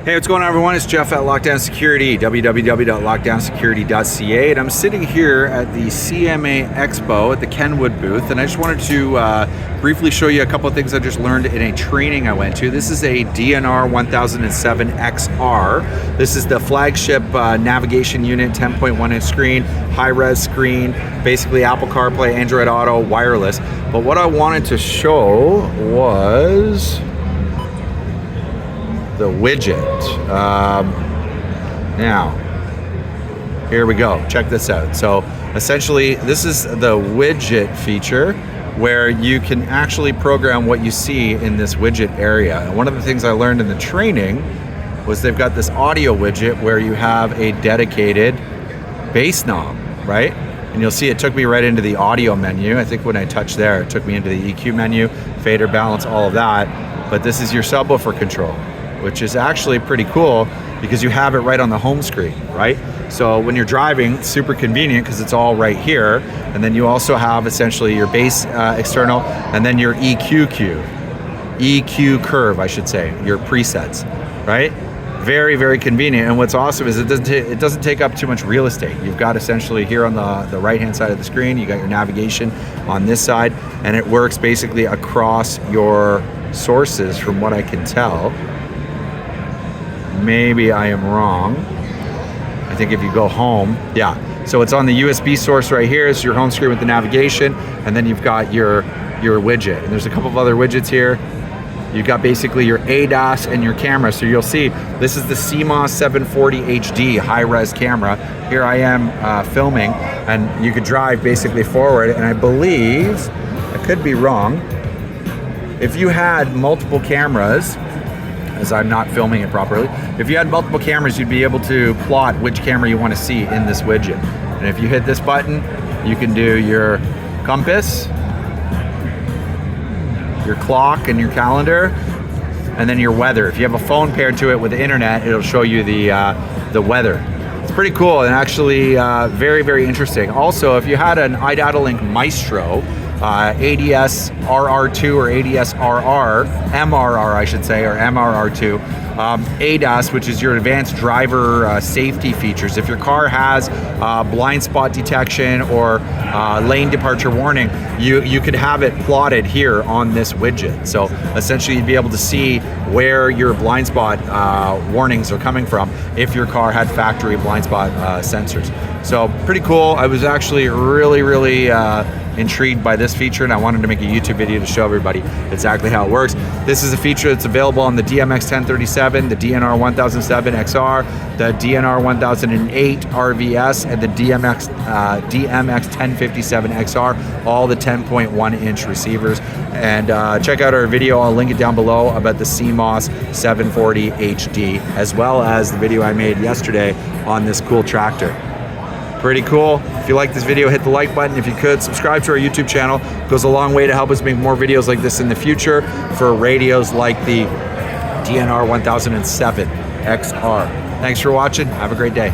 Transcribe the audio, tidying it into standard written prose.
Hey, what's going on, everyone? It's Jeff at Lockdown Security, www.lockdownsecurity.ca, and I'm sitting here at the CMA Expo at the Kenwood booth, and I just wanted to briefly show you a couple of things I just learned in a training I went to. This is a DNR1007XR. This is the flagship navigation unit, 10.1-inch screen, high-res screen, basically Apple CarPlay, Android Auto, wireless. But what I wanted to show was the widget. Now, here we go. Check this out. So essentially, this is the widget feature where you can actually program what you see in this widget area. And one of the things I learned in the training was they've got this audio widget where you have a dedicated bass knob, right? And you'll see it took me right into the audio menu. I think when I touched there, it took me into the EQ menu, fader, balance, all of that. But this is your subwoofer control, which is actually pretty cool because you have it right on the home screen, right? So when you're driving, it's super convenient because it's all right here. And then you also have essentially your bass external and then your EQ curve, I should say, your presets, right? Very, very convenient. And what's awesome is it doesn't take up too much real estate. You've got essentially here on the right-hand side of the screen, you got your navigation on this side, and it works basically across your sources from what I can tell. Maybe I am wrong. I think if you go home, yeah. So it's on the USB source right here. It's your home screen with the navigation, and then you've got your widget. And there's a couple of other widgets here. You've got basically your ADAS and your camera. So you'll see this is the CMOS 740 HD high-res camera. Here I am filming, and you could drive basically forward. And I believe, I could be wrong, if you had multiple cameras, as I'm not filming it properly, if you had multiple cameras, you'd be able to plot which camera you want to see in this widget. And if you hit this button, you can do your compass, your clock and your calendar, and then your weather. If you have a phone paired to it with the internet, it'll show you the weather. It's pretty cool and actually very, very interesting. Also, if you had an iDataLink Maestro, ADS RR2 or ADS RR, MRR I should say, or MRR2, ADAS, which is your advanced driver safety features. If your car has blind spot detection or lane departure warning, you could have it plotted here on this widget. So essentially you'd be able to see where your blind spot warnings are coming from if your car had factory blind spot sensors. So pretty cool. I was actually really intrigued by this feature, and I wanted to make a YouTube video to show everybody exactly how it works. This is a feature that's available on the DMX1037, the DNR1007XR, the DNR1008 RVS, and the DMX1057XR, all the 10.1-inch receivers. And check out our video, I'll link it down below, about the CMOS 740 HD, as well as the video I made yesterday on this cool tractor. Pretty cool. If you like this video, hit the like button. If you could, subscribe to our YouTube channel. It goes a long way to help us make more videos like this in the future for radios like the DNR1007XR. Thanks for watching. Have a great day.